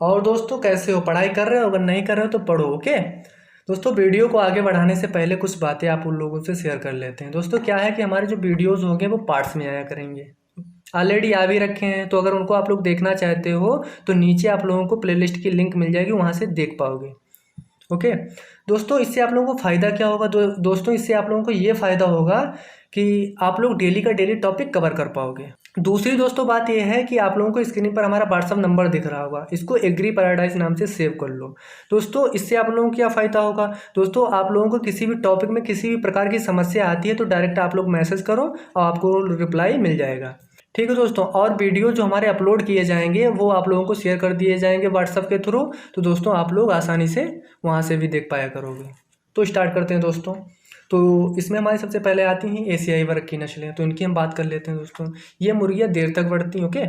और दोस्तों कैसे हो, पढ़ाई कर रहे हो? अगर नहीं कर रहे हो तो पढ़ो। ओके दोस्तों, वीडियो को आगे बढ़ाने से पहले कुछ बातें आप उन लोगों से शेयर कर लेते हैं। दोस्तों क्या है कि हमारे जो वीडियोस होंगे वो पार्ट्स में आया करेंगे। ऑलरेडी आ भी रखे हैं, तो अगर उनको आप लोग देखना चाहते हो तो नीचे आप लोगों को प्लेलिस्ट की लिंक मिल जाएगी, वहाँ से देख पाओगे। ओके दोस्तों, इससे आप लोगों को फ़ायदा क्या होगा? दोस्तों इससे आप लोगों को ये फ़ायदा होगा कि आप लोग डेली का डेली टॉपिक कवर कर पाओगे। दूसरी दोस्तों बात यह है कि आप लोगों को स्क्रीन पर हमारा व्हाट्सअप नंबर दिख रहा होगा, इसको एग्री पैराडाइज नाम से सेव कर लो। दोस्तों इससे आप लोगों को क्या फ़ायदा होगा? दोस्तों आप लोगों को किसी भी टॉपिक में किसी भी प्रकार की समस्या आती है तो डायरेक्ट आप लोग मैसेज करो और आपको रिप्लाई मिल जाएगा। ठीक है दोस्तों, और वीडियो जो हमारे अपलोड किए जाएंगे वो आप लोगों को शेयर कर दिए जाएंगे व्हाट्सएप के थ्रू, तो दोस्तों आप लोग आसानी से वहाँ से भी देख पाया करोगे। तो स्टार्ट करते हैं दोस्तों। तो इसमें हमारी सबसे पहले आती हैं एशियाई वर्ग की नस्लें, तो इनकी हम बात कर लेते हैं दोस्तों। ये मुर्गियाँ देर तक बढ़ती हैं। ओके,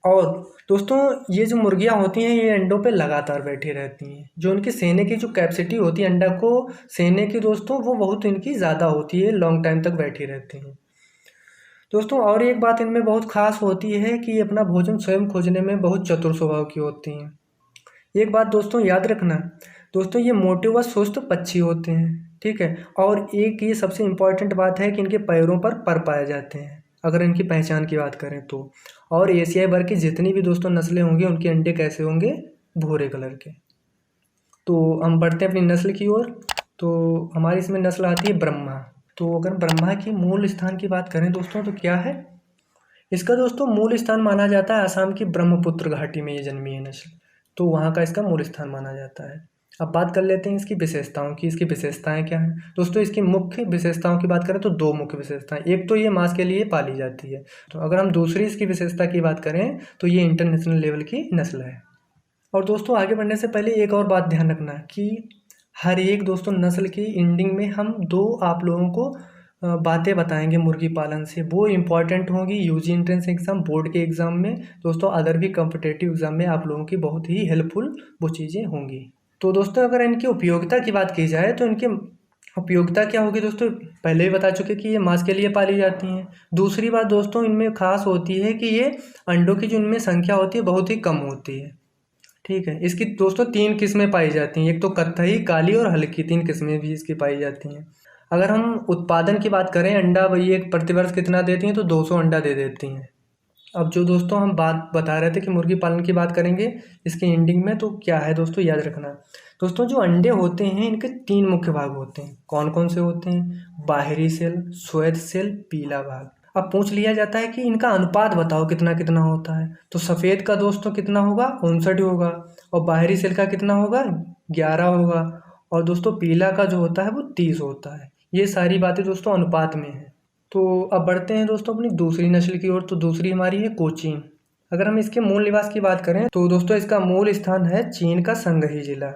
और दोस्तों ये जो मुर्गियाँ होती हैं ये अंडों पे लगातार बैठी रहती हैं। जो उनकी सेने की जो कैपेसिटी होती है अंडा को सेने की दोस्तों, वो बहुत इनकी ज़्यादा होती है, लॉन्ग टाइम तक बैठी रहती हैं दोस्तों। और एक बात इनमें बहुत खास होती है कि ये अपना भोजन स्वयं खोजने में बहुत चतुर स्वभाव की होती हैं। एक बात दोस्तों याद रखना, दोस्तों ये मोटे व सुस्त पक्षी होते हैं। ठीक है, और एक ये सबसे इम्पॉर्टेंट बात है कि इनके पैरों पर पर पाए जाते हैं, अगर इनकी पहचान की बात करें तो। और एशियाई वर्ग की जितनी भी दोस्तों नस्लें होंगी उनके अंडे कैसे होंगे? भूरे कलर के। तो हम बढ़ते हैं अपनी नस्ल की ओर। तो हमारी इसमें नस्ल आती है ब्रह्मा। तो अगर ब्रह्मा की मूल स्थान की बात करें दोस्तों तो क्या है इसका? दोस्तों मूल स्थान माना जाता है असम की ब्रह्मपुत्र घाटी में ये जन्मी है नस्ल, तो वहाँ का इसका मूल स्थान माना जाता है। अब बात कर लेते हैं इसकी विशेषताओं की। इसकी विशेषताएं क्या हैं दोस्तों? इसकी मुख्य विशेषताओं की बात करें तो दो मुख्य विशेषताएं, एक तो ये मांस के लिए पाली जाती है, तो अगर हम दूसरी इसकी विशेषता की बात करें तो ये इंटरनेशनल लेवल की नस्ल है। और दोस्तों आगे बढ़ने से पहले एक और बात ध्यान रखना कि हर एक दोस्तों नस्ल की एंडिंग में हम दो आप लोगों को बातें बताएंगे मुर्गी पालन से, वो इम्पॉर्टेंट होंगी यूजी एंट्रेंस एग्ज़ाम, बोर्ड के एग्ज़ाम में दोस्तों, अदर भी कॉम्पिटेटिव एग्ज़ाम में आप लोगों की बहुत ही हेल्पफुल वो चीज़ें होंगी। तो दोस्तों अगर इनकी उपयोगिता की बात की जाए तो इनकी उपयोगिता क्या होगी दोस्तों? पहले ही बता चुके कि ये मांस के लिए पाली जाती हैं। दूसरी बात दोस्तों इनमें खास होती है कि ये अंडों की जो इनमें संख्या होती है बहुत ही कम होती है। ठीक है, इसकी दोस्तों तीन किस्में पाई जाती हैं, एक तो कत्थई, काली और हल्की, तीन किस्में भी इसकी पाई जाती हैं। अगर हम उत्पादन की बात करें, अंडा वही एक प्रतिवर्ष कितना देती हैं तो 200 अंडा दे देती हैं। अब जो दोस्तों हम बात बता रहे थे कि मुर्गी पालन की बात करेंगे इसके एंडिंग में, तो क्या है दोस्तों याद रखना। दोस्तों जो अंडे होते हैं इनके तीन मुख्य भाग होते हैं। कौन कौन से होते हैं? बाहरी सेल, श्वेत सेल, पीला भाग। अब पूछ लिया जाता है कि इनका अनुपात बताओ कितना कितना होता है, तो सफ़ेद का दोस्तों कितना होगा? 59 होगा। और बाहरी सेल का कितना होगा? 11 होगा। और दोस्तों पीला का जो होता है वो 30 होता है। ये सारी बातें दोस्तों अनुपात में है। तो अब बढ़ते हैं दोस्तों अपनी दूसरी नस्ल की ओर। तो दूसरी हमारी है कोचीन। अगर हम इसके मूल निवास की बात करें तो दोस्तों इसका मूल स्थान है चीन का संगही जिला।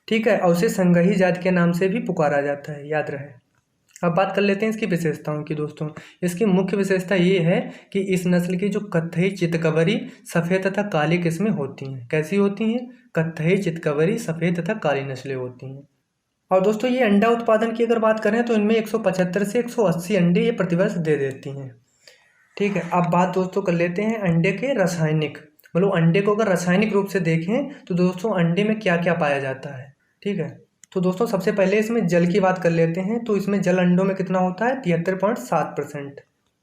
ठीक है, और उसे संगही जाति के नाम से भी पुकारा जाता है, याद रहे। अब बात कर लेते हैं इसकी विशेषताओं की दोस्तों। इसकी मुख्य विशेषता ये है कि इस नस्ल की जो कत्थई, चितकबरी, सफ़ेद तथा काली किस्में होती हैं। कैसी होती हैं? कत्थई, चितकबरी, सफ़ेद तथा काली नस्लें होती हैं। और दोस्तों ये अंडा उत्पादन की अगर बात करें तो इनमें 175 से 180 अंडे ये प्रतिवर्ष दे देती हैं। ठीक है, अब बात दोस्तों कर लेते हैं अंडे के रासायनिक, मतलब अंडे को अगर रासायनिक रूप से देखें तो दोस्तों अंडे में क्या क्या पाया जाता है। ठीक है, तो दोस्तों सबसे पहले इसमें जल की बात कर लेते हैं। तो इसमें जल अंडों में कितना होता है? 73.7%।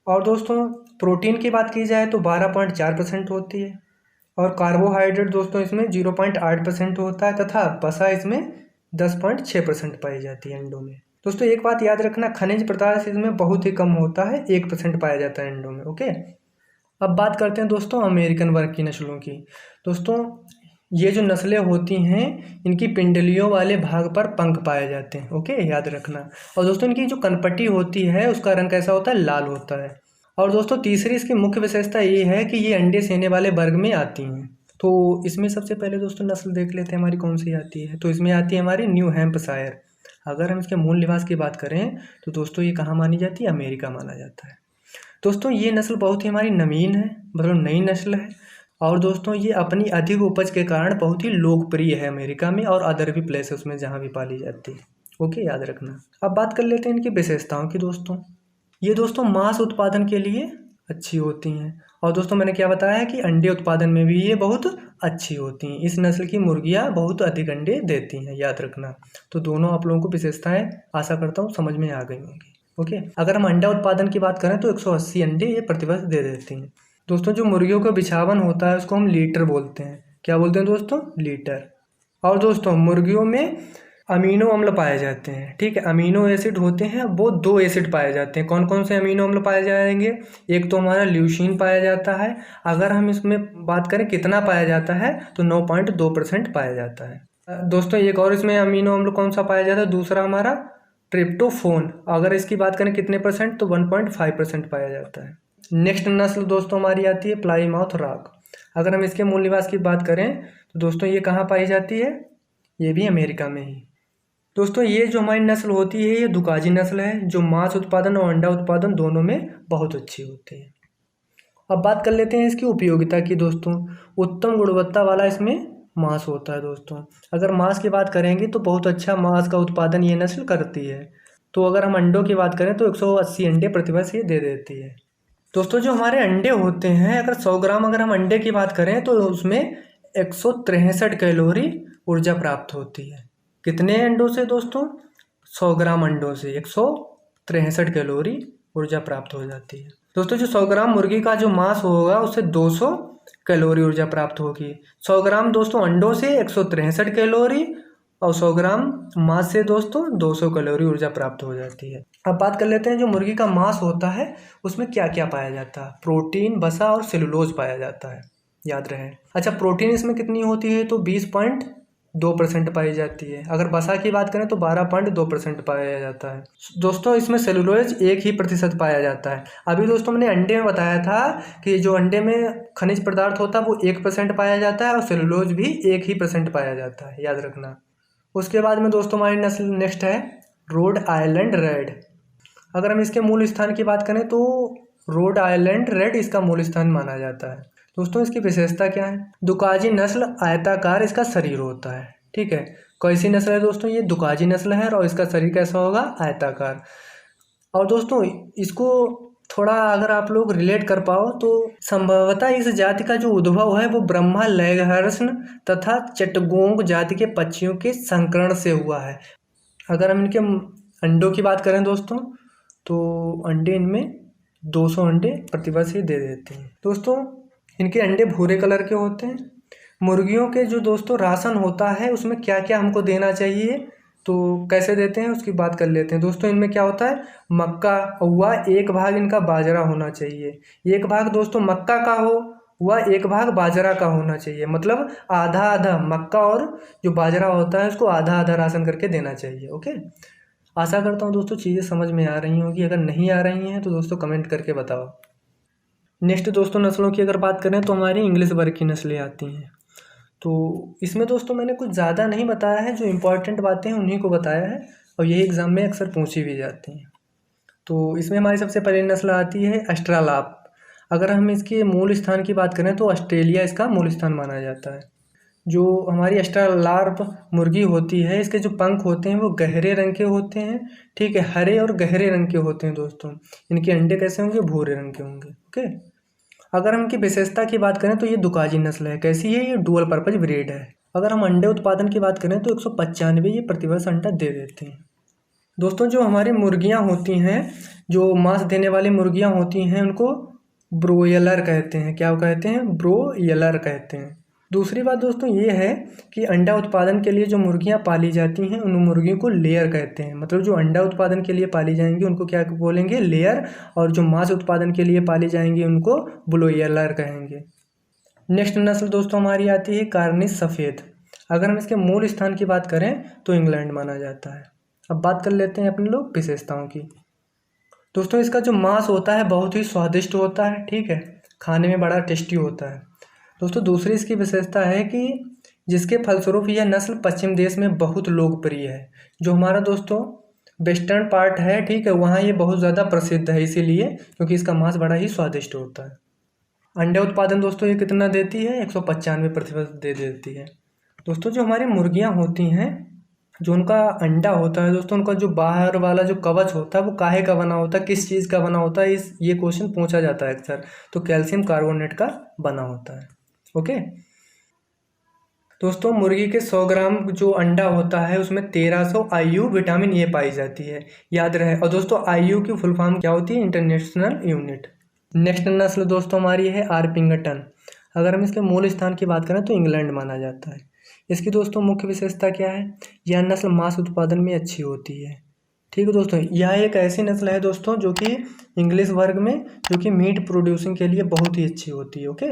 और दोस्तों प्रोटीन की बात की जाए तो 12.4% होती है। और कार्बोहाइड्रेट दोस्तों इसमें 0.8% होता है, तथा वसा इसमें 10.6% पाई जाती है अंडों में। दोस्तों एक बात याद रखना, खनिज पदार्थ इसमें बहुत ही कम होता है, 1% पाया जाता है अंडों में। ओके, अब बात करते हैं दोस्तों अमेरिकन वर्ग की नस्लों की। दोस्तों ये जो नस्लें होती हैं इनकी पिंडलियों वाले भाग पर पंख पाए जाते हैं। ओके, याद रखना। और दोस्तों इनकी जो कनपटी होती है उसका रंग कैसा होता है? लाल होता है। और दोस्तों तीसरी इसकी मुख्य विशेषता ये है कि ये अंडे सेने वाले वर्ग में आती हैं। तो इसमें सबसे पहले दोस्तों नस्ल देख लेते हैं हमारी कौन सी आती है। तो इसमें आती है हमारी न्यू हैम्पशायर। अगर हम इसके मूल निवास की बात करें तो दोस्तों ये कहाँ मानी जाती है? अमेरिका माना जाता है। दोस्तों ये नस्ल बहुत ही हमारी नवीन है, मतलब नई नस्ल है। और दोस्तों ये अपनी अधिक उपज के कारण बहुत ही लोकप्रिय है अमेरिका में और अदर भी प्लेसेस में जहाँ भी पाली जाती है। ओके, याद रखना। अब बात कर लेते हैं इनकी विशेषताओं की दोस्तों। ये दोस्तों मांस उत्पादन के लिए अच्छी होती हैं। और दोस्तों मैंने क्या बताया है कि अंडे उत्पादन में भी ये बहुत अच्छी होती हैं। इस नस्ल की मुर्गियाँ बहुत अधिक अंडे देती हैं, याद रखना। तो दोनों आप लोगों को विशेषताएं आशा करता हूँ समझ में आ गई होंगी। ओके, अगर हम अंडा उत्पादन की बात करें तो 180 अंडे ये प्रतिवर्ष दे देती हैं। दोस्तों जो मुर्गियों का बिछावन होता है उसको हम लीटर बोलते हैं। क्या बोलते हैं दोस्तों? लीटर। और दोस्तों मुर्गियों में अमीनो अम्ल पाए जाते हैं, ठीक है। अमीनो एसिड होते हैं, वो 2 एसिड पाए जाते हैं। कौन कौन से अमीनो अम्ल पाए जाएंगे? एक तो हमारा ल्यूसीन पाया जाता है। अगर हम इसमें बात करें कितना पाया जाता है तो 9.2% पाया जाता है। दोस्तों एक और इसमें अमीनो अम्ल कौन सा पाया जाता है? दूसरा हमारा ट्रिप्टोफोन। अगर इसकी बात करें कितने परसेंट, तो 1.5% पाया जाता है। नेक्स्ट नस्ल दोस्तों हमारी आती है प्लाईमाउथ रॉक। अगर हम इसके मूल निवास की बात करें तो दोस्तों ये कहाँ पाई जाती है? ये भी अमेरिका में ही। दोस्तों ये जो हमारी नस्ल होती है ये दुकाजी नस्ल है, जो मांस उत्पादन और अंडा उत्पादन दोनों में बहुत अच्छी होती है। अब बात कर लेते हैं इसकी उपयोगिता की। दोस्तों उत्तम गुणवत्ता वाला इसमें मांस होता है। दोस्तों अगर मांस की बात करेंगे तो बहुत अच्छा मांस का उत्पादन ये नस्ल करती है। तो अगर हम अंडों की बात करें तो 180 अंडे प्रतिवर्ष ये दे देती है। दोस्तों जो हमारे अंडे होते हैं, अगर 100 ग्राम अगर हम अंडे की बात करें तो उसमें 163 कैलोरी ऊर्जा प्राप्त होती है। कितने अंडों से दोस्तों? 100 ग्राम अंडों से 163 कैलोरी ऊर्जा प्राप्त हो जाती है। दोस्तों जो 100 ग्राम मुर्गी का जो मांस होगा उससे 200 कैलोरी ऊर्जा प्राप्त होगी। 100 ग्राम दोस्तों अंडों से 163 कैलोरी और 100 ग्राम मांस से दोस्तों 200 कैलोरी ऊर्जा प्राप्त हो जाती है। अब बात कर लेते हैं जो मुर्गी का मांस होता है उसमें क्या क्या पाया जाता है। प्रोटीन, वसा और सेलुलोज पाया जाता है, याद रहे। अच्छा प्रोटीन इसमें कितनी होती है? तो 20.2% पाई जाती है। अगर वसा की बात करें तो 12.2% पाया जाता है। दोस्तों इसमें सेलुलोज 1% पाया जाता है। अभी दोस्तों मैंने अंडे में बताया था कि जो अंडे में खनिज पदार्थ होता है वो 1% पाया जाता है और सेलुलोज भी 1% पाया जाता है, याद रखना। उसके बाद में दोस्तों हमारी नस्ल नेक्स्ट है रोड आइलैंड रेड। अगर हम इसके मूल स्थान की बात करें तो रोड आइलैंड रेड इसका मूल स्थान माना जाता है। दोस्तों इसकी विशेषता क्या है? दुकाजी नस्ल, आयताकार इसका शरीर होता है, ठीक है। कैसी नस्ल है दोस्तों? ये दुकाजी नस्ल है और इसका शरीर कैसा होगा? आयताकार। और दोस्तों इसको थोड़ा अगर आप लोग रिलेट कर पाओ तो संभवतः इस जाति का जो उद्भव है वो ब्रह्मा लेगहर्षण तथा चटगोंग जाति के पक्षियों के संकरण से हुआ है। अगर हम इनके अंडों की बात करें दोस्तों तो अंडे इनमें 200 अंडे प्रतिवर्ष ही दे देते हैं। दोस्तों इनके अंडे भूरे कलर के होते हैं। मुर्गियों के जो दोस्तों राशन होता है उसमें क्या क्या हमको देना चाहिए, तो कैसे देते हैं उसकी बात कर लेते हैं। दोस्तों इनमें क्या होता है? मक्का हुआ, 1 भाग इनका बाजरा होना चाहिए। 1 भाग दोस्तों मक्का का हो हुआ, 1 भाग बाजरा का होना चाहिए। मतलब आधा आधा मक्का और जो बाजरा होता है उसको आधा आधा राशन करके देना चाहिए। ओके, आशा करता हूँ दोस्तों चीज़ें समझ में आ रही होंगी। अगर नहीं आ रही हैं तो दोस्तों कमेंट करके बताओ। नेक्स्ट दोस्तों नस्लों की अगर बात करें तो हमारी इंग्लिश वर्ग की नस्लें आती हैं। तो इसमें दोस्तों मैंने कुछ ज़्यादा नहीं बताया है, जो इम्पोर्टेंट बातें हैं उन्हीं को बताया है और यही एग्ज़ाम में अक्सर पूछी भी जाती हैं। तो इसमें हमारी सबसे पहली नस्ल आती है एस्ट्रालाप। अगर हम इसके मूल स्थान की बात करें तो ऑस्ट्रेलिया इसका मूल स्थान माना जाता है। जो हमारी एस्ट्रालार्प मुर्गी होती है इसके जो पंख होते हैं वो गहरे रंग के होते हैं, ठीक है। हरे और गहरे रंग के होते हैं दोस्तों। इनके अंडे कैसे होंगे? भूरे रंग के होंगे। ओके, अगर हम इनकी विशेषता की बात करें तो ये दुकाजी नस्ल है। कैसी है? ये डुअल पर्पज ब्रीड है। अगर हम अंडे उत्पादन की बात करें तो 195 ये प्रतिवर्ष अंडा दे देते हैं। दोस्तों जो हमारी मुर्गियां होती हैं, जो मांस देने वाली मुर्गियां होती हैं उनको ब्रोयलर कहते हैं। क्या कहते हैं? ब्रोयलर कहते हैं। दूसरी बात दोस्तों ये है कि अंडा उत्पादन के लिए जो मुर्गियां पाली जाती हैं उन मुर्गियों को लेयर कहते हैं। मतलब जो अंडा उत्पादन के लिए पाली जाएंगी उनको क्या बोलेंगे? लेयर। और जो मांस उत्पादन के लिए पाली जाएंगी उनको ब्रोयलर कहेंगे। नेक्स्ट नस्ल दोस्तों हमारी आती है कार्निश सफ़ेद। अगर हम इसके मूल स्थान की बात करें तो इंग्लैंड माना जाता है। अब बात कर लेते हैं अपने लोग विशेषताओं की। दोस्तों इसका जो मांस होता है बहुत ही स्वादिष्ट होता है, ठीक है। खाने में बड़ा टेस्टी होता है। दोस्तों दूसरी इसकी विशेषता है कि जिसके फलस्वरूप यह नस्ल पश्चिम देश में बहुत लोकप्रिय है। जो हमारा दोस्तों वेस्टर्न पार्ट है, ठीक है, वहाँ ये बहुत ज़्यादा प्रसिद्ध है इसीलिए क्योंकि इसका मांस बड़ा ही स्वादिष्ट होता है। अंडे उत्पादन दोस्तों ये कितना देती है? 195 प्रतिशत दे देती है। दोस्तों जो हमारी मुर्गियाँ होती हैं, जो उनका अंडा होता है दोस्तों, उनका जो बाहर वाला जो कवच होता है वो काहे का बना होता है? किस चीज़ का बना होता है? ये क्वेश्चन पूछा जाता है अक्सर। तो कैल्शियम कार्बोनेट का बना होता है। ओके, दोस्तों मुर्गी के 100 ग्राम जो अंडा होता है उसमें 1300 IU विटामिन ए पाई जाती है, याद रहे। और दोस्तों IU की फुल फॉर्म क्या होती है? International unit. नेक्स्ट नस्ल दोस्तों हमारी है आर्पिंगटन। अगर हम इसके मूल स्थान की बात करें तो इंग्लैंड माना जाता है। इसकी दोस्तों मुख्य विशेषता क्या है? यह नस्ल मांस उत्पादन में अच्छी होती है। ठीक है दोस्तों, यह एक ऐसी नस्ल है दोस्तों जो कि इंग्लिश वर्ग में जो कि मीट प्रोड्यूसिंग के लिए बहुत ही अच्छी होती है। ओके।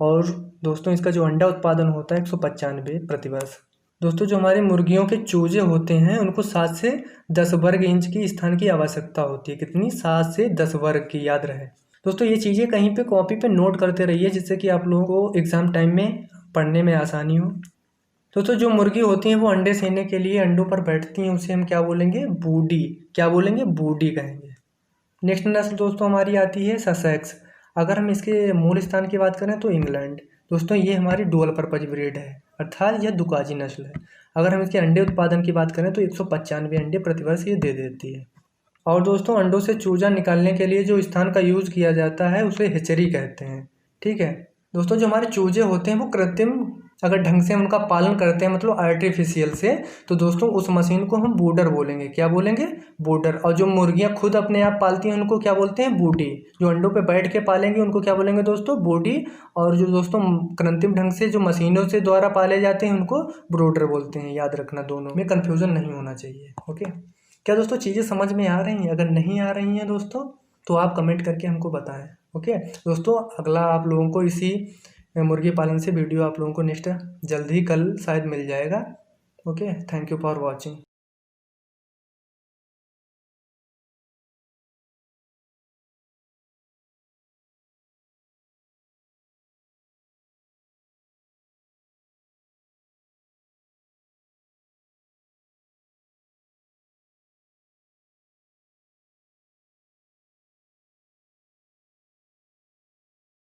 और दोस्तों इसका जो अंडा उत्पादन होता है 195 प्रतिवर्ष। दोस्तों जो हमारी मुर्गियों के चूजे होते हैं उनको 7 से 10 वर्ग इंच की स्थान की आवश्यकता होती है। कितनी? 7 से 10 वर्ग की, याद रहे। दोस्तों ये चीज़ें कहीं पे कॉपी पे नोट करते रहिए जिससे कि आप लोगों को एग्ज़ाम टाइम में पढ़ने में आसानी हो। दोस्तों जो मुर्गी होती हैं वो अंडे सेने के लिए अंडों पर बैठती हैं, उसे हम क्या बोलेंगे? बूडी। क्या बोलेंगे? बूडी कहेंगे। नेक्स्ट नस्ल दोस्तों हमारी आती है ससेक्स। अगर हम इसके मूल स्थान की बात करें तो इंग्लैंड। दोस्तों ये हमारी डुअल पर्पज ब्रीड है, अर्थात यह दुकाजी नस्ल है। अगर हम इसके अंडे उत्पादन की बात करें तो 195 अंडे प्रतिवर्ष ये दे देती है। और दोस्तों अंडों से चूजा निकालने के लिए जो स्थान का यूज़ किया जाता है उसे हेचरी कहते हैं। ठीक है दोस्तों, जो हमारे चूजे होते हैं वो कृत्रिम अगर ढंग से हम उनका पालन करते हैं, मतलब आर्टिफिशियल से, तो दोस्तों उस मशीन को हम बूडर बोलेंगे। क्या बोलेंगे? बूडर। और जो मुर्गियां खुद अपने आप पालती हैं उनको क्या बोलते हैं? बूडी। जो अंडों पे बैठ के पालेंगे उनको क्या बोलेंगे दोस्तों? बूडी। और जो दोस्तों कृत्रिम ढंग से जो मशीनों से द्वारा पाले जाते हैं उनको ब्रूडर बोलते हैं। याद रखना, दोनों में कन्फ्यूजन नहीं होना चाहिए। ओके। क्या दोस्तों चीज़ें समझ में आ रही हैं? अगर नहीं आ रही हैं दोस्तों तो आप कमेंट करके हमको बताएं। ओके दोस्तों, अगला आप लोगों को इसी मुर्गी पालन से वीडियो आप लोगों को नेक्स्ट जल्द ही कल शायद मिल जाएगा। Okay, thank you for watching.